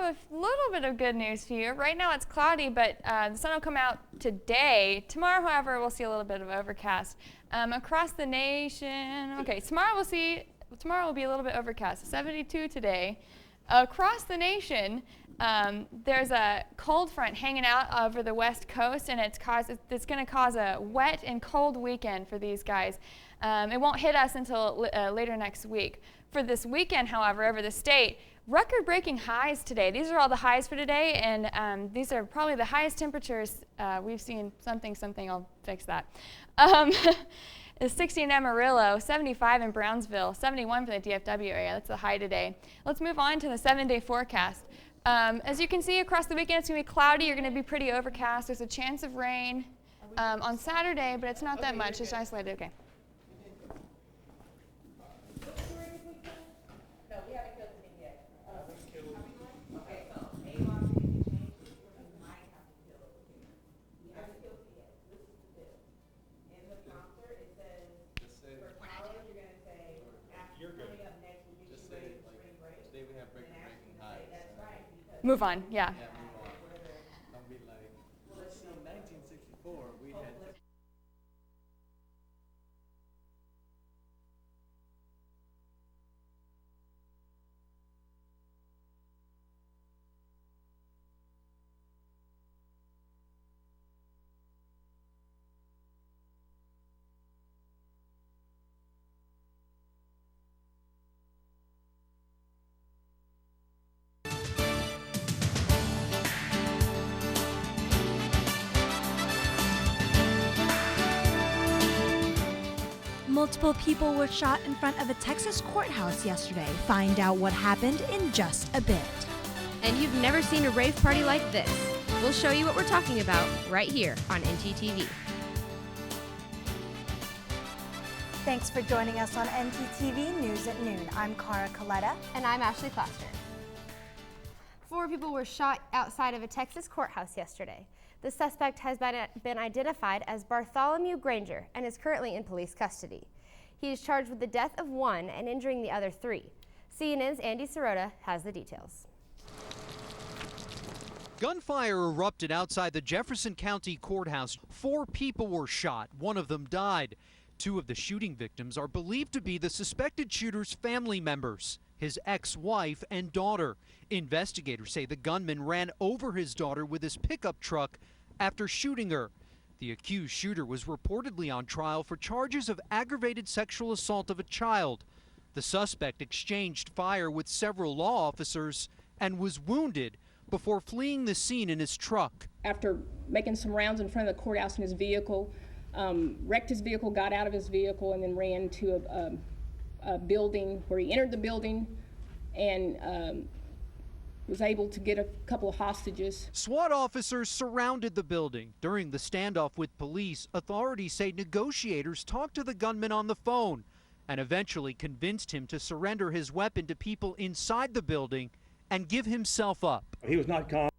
have a little bit of good news for you. Right now it's cloudy, but the sun will come out today. Tomorrow, however, we'll see a little bit of overcast. Across the nation, okay, tomorrow will be a little bit overcast, 72 today. Across the nation, there's a cold front hanging out over the west coast, and it's going to cause a wet and cold weekend for these guys. It won't hit us until later next week. For this weekend, however, over the state, record-breaking highs today. These are all the highs for today, and these are probably the highest temperatures we've seen. Something, I'll fix that. It's 60 in Amarillo, 75 in Brownsville, 71 for the DFW area. That's the high today. Let's move on to the 7-day forecast. As you can see, across the weekend, it's going to be cloudy. You're going to be pretty overcast. There's a chance of rain on Saturday, but it's not that much. It's isolated. Okay. Move on, yeah. Move on. Don't be like, let's see, in 1964, we had. Multiple people were shot in front of a Texas courthouse yesterday. Find out what happened in just a bit. And you've never seen a rave party like this. We'll show you what we're talking about right here on ntTV. Thanks for joining us on ntTV News at Noon. I'm Cara Coletta. And I'm Ashley Plaster. 4 people were shot outside of a Texas courthouse yesterday. The suspect has been identified as Bartholomew Granger and is currently in police custody. He is charged with the death of 1 and injuring the other 3. CNN's Andy Sirota has the details. Gunfire erupted outside the Jefferson County Courthouse. 4 people were shot. 1 of them died. 2 of the shooting victims are believed to be the suspected shooter's family members, his ex-wife and daughter. Investigators say the gunman ran over his daughter with his pickup truck after shooting her. The accused shooter was reportedly on trial for charges of aggravated sexual assault of a child. The suspect exchanged fire with several law officers and was wounded before fleeing the scene in his truck. After making some rounds in front of the courthouse in his vehicle, wrecked his vehicle, got out of his vehicle, and then ran to a building where he entered the building and was able to get a couple of hostages. SWAT officers surrounded the building. During the standoff with police, authorities say negotiators talked to the gunman on the phone and eventually convinced him to surrender his weapon to people inside the building and give himself up. He was not calm.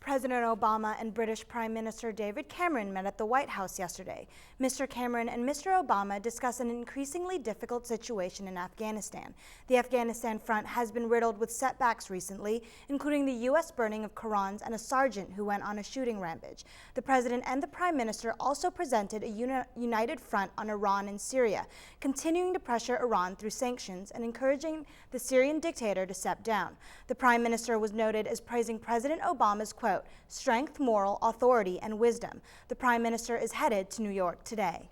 President Obama and British Prime Minister David Cameron met at the White House yesterday. Mr. Cameron and Mr. Obama discussed an increasingly difficult situation in Afghanistan. The Afghanistan front has been riddled with setbacks recently, including the U.S. burning of Qurans and a sergeant who went on a shooting rampage. The President and the Prime Minister also presented a united front on Iran and Syria, continuing to pressure Iran through sanctions and encouraging the Syrian dictator to step down. The Prime Minister was noted as praising President Obama's, quote, strength, moral, authority, and wisdom. The Prime Minister is headed to New York today.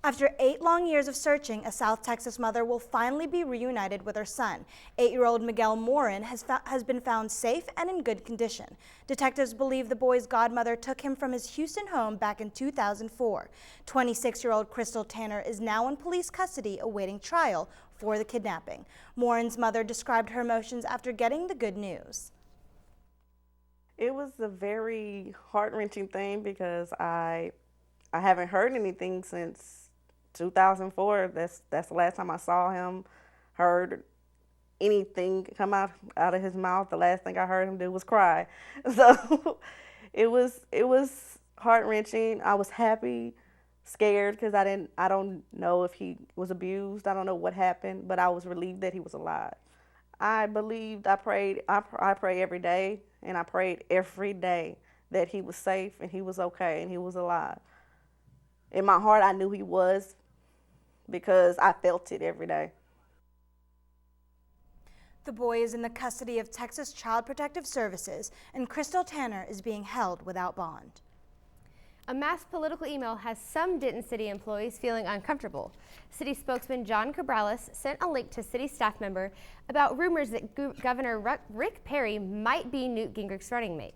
After 8 long years of searching, a South Texas mother will finally be reunited with her son. 8-year-old Miguel Morin has been found safe and in good condition. Detectives believe the boy's godmother took him from his Houston home back in 2004. 26-year-old Crystal Tanner is now in police custody awaiting trial for the kidnapping. Morin's mother described her emotions after getting the good news. It was a very heart-wrenching thing because I haven't heard anything since 2004. That's the last time I saw him, heard anything come out of his mouth. The last thing I heard him do was cry. So it was heart-wrenching. I was happy scared because I don't know if he was abused. I don't know what happened, but I was relieved that he was alive. I prayed, I pray every day, and I prayed every day that he was safe and he was okay and he was alive. In my heart, I knew he was because I felt it every day. The boy is in the custody of Texas Child Protective Services, and Crystal Tanner is being held without bond. A mass political email has some Denton City employees feeling uncomfortable. City spokesman John Cabrales sent a link to city staff member about rumors that Governor Rick Perry might be Newt Gingrich's running mate.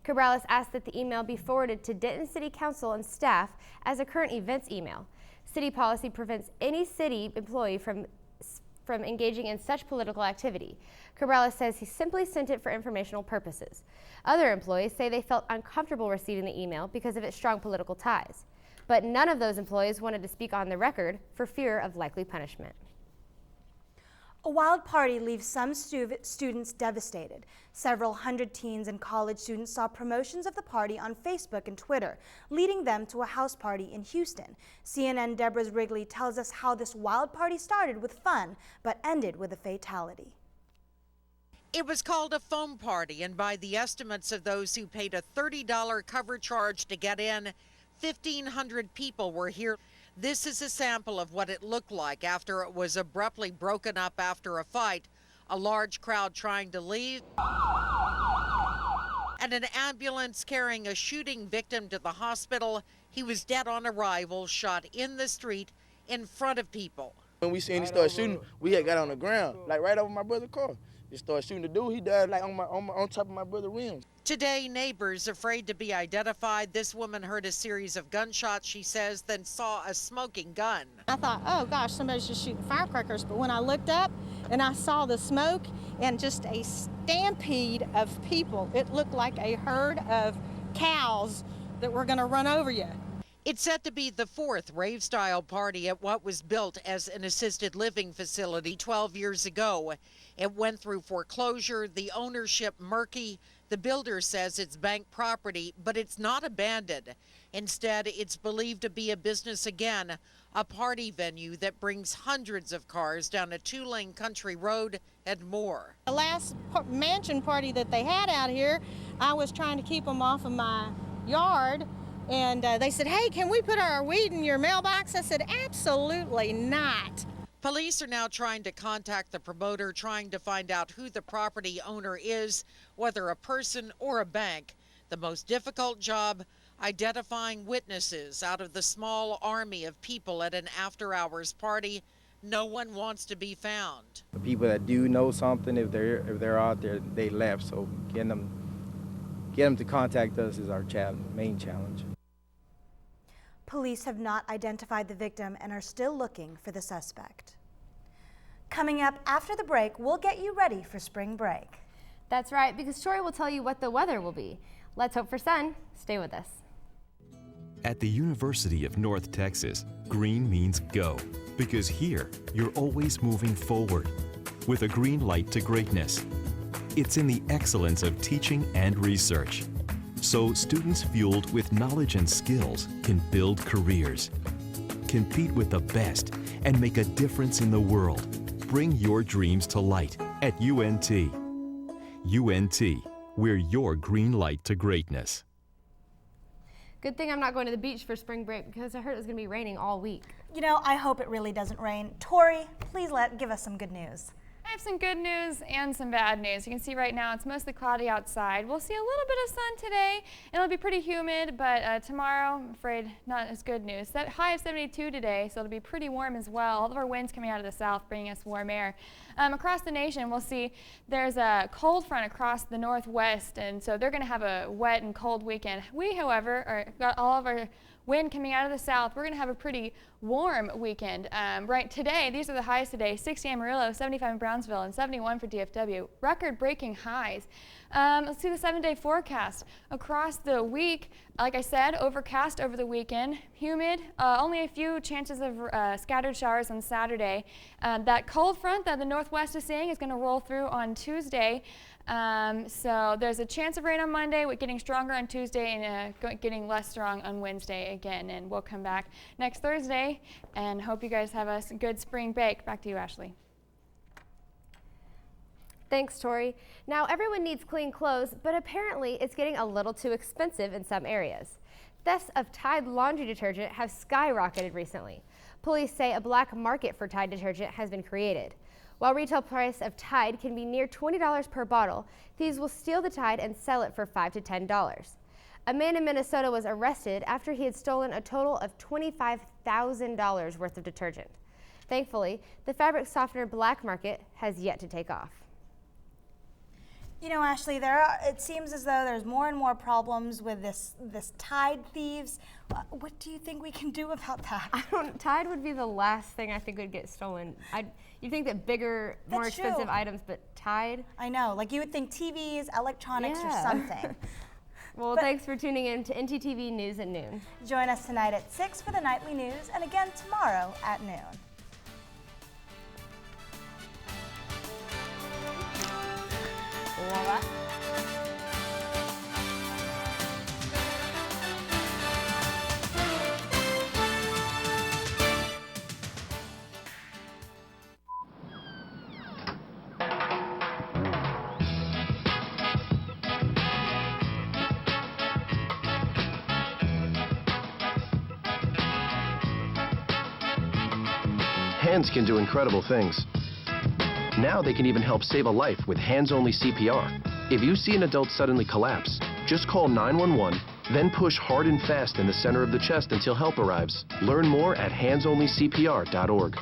Cabrales asked that the email be forwarded to Denton City Council and staff as a current events email. City policy prevents any city employee from engaging in such political activity. Cabrales says he simply sent it for informational purposes. Other employees say they felt uncomfortable receiving the email because of its strong political ties. But none of those employees wanted to speak on the record for fear of likely punishment. A wild party leaves some students devastated. Several hundred teens and college students saw promotions of the party on Facebook and Twitter, leading them to a house party in Houston. CNN Deborah Wrigley tells us how this wild party started with fun, but ended with a fatality. It was called a foam party, and by the estimates of those who paid a $30 cover charge to get in, 1,500 people were here. This is a sample of what it looked like after it was abruptly broken up after a fight, a large crowd trying to leave, and an ambulance carrying a shooting victim to the hospital. He was dead on arrival, shot in the street in front of people. When we seen he start shooting, we had got on the ground, like right over my brother's car. He started shooting the dude, he died like on top of my brother's rims. Today, neighbors afraid to be identified. This woman heard a series of gunshots, she says, then saw a smoking gun. I thought, oh gosh, somebody's just shooting firecrackers. But when I looked up and I saw the smoke and just a stampede of people, it looked like a herd of cows that were gonna run over you. It's set to be the fourth rave-style party at what was built as an assisted living facility 12 years ago. It went through foreclosure, the ownership murky. The builder says it's bank property, but it's not abandoned. Instead, it's believed to be a business again, a party venue that brings hundreds of cars down a 2-lane country road and more. The last mansion party that they had out here, I was trying to keep them off of my yard. And they said, hey, can we put our weed in your mailbox? I said, absolutely not. Police are now trying to contact the promoter, trying to find out who the property owner is, whether a person or a bank. The most difficult job, identifying witnesses out of the small army of people at an after-hours party. No one wants to be found. The people that do know something, if they're out there, they left. So getting them to contact us is our main challenge. Police have not identified the victim and are still looking for the suspect. Coming up after the break, we'll get you ready for spring break. That's right, because Tori will tell you what the weather will be. Let's hope for sun. Stay with us. At the University of North Texas, green means go, because here you're always moving forward with a green light to greatness. It's in the excellence of teaching and research. So students fueled with knowledge and skills can build careers, compete with the best, and make a difference in the world. Bring your dreams to light at UNT. UNT, we're your green light to greatness. Good thing I'm not going to the beach for spring break because I heard it was going to be raining all week. You know, I hope it really doesn't rain. Tori, please give us some good news. I have some good news and some bad news. You can see right now it's mostly cloudy outside. We'll see a little bit of sun today. It'll be pretty humid, but tomorrow, I'm afraid, not as good news. That high of 72 today, so it'll be pretty warm as well. All of our winds coming out of the south bringing us warm air. Across the nation, we'll see there's a cold front across the northwest, and so they're going to have a wet and cold weekend. We, however, got all of our wind coming out of the south. We're going to have a pretty warm weekend. Right today, these are the highs today: 60 in Amarillo, 75 in Brownsville, and 71 for DFW. Record-breaking highs. Let's see the 7-day forecast. Across the week, like I said, overcast over the weekend, humid, only a few chances of scattered showers on Saturday. That cold front that the northwest is seeing is going to roll through on Tuesday. So there's a chance of rain on Monday, with getting stronger on Tuesday and getting less strong on Wednesday again. And we'll come back next Thursday and hope you guys have a good spring bake. Back to you, Ashley. Thanks, Tori. Now, everyone needs clean clothes, but apparently it's getting a little too expensive in some areas. Thefts of Tide laundry detergent have skyrocketed recently. Police say a black market for Tide detergent has been created. While retail price of Tide can be near $20 per bottle, thieves will steal the Tide and sell it for $5 to $10. A man in Minnesota was arrested after he had stolen a total of $25,000 worth of detergent. Thankfully, the fabric softener black market has yet to take off. You know, Ashley, it seems as though there's more and more problems with this Tide thieves. What do you think we can do about that? Tide would be the last thing I think would get stolen. You'd think that bigger, more expensive items, but Tide? I know, like you would think TVs, electronics, or something. Well, thanks for tuning in to ntTV News at noon. Join us tonight at 6 for the nightly news, and again tomorrow at noon. All right. Hands can do incredible things. Now they can even help save a life with hands-only CPR. If you see an adult suddenly collapse, just call 911, then push hard and fast in the center of the chest until help arrives. Learn more at handsonlycpr.org.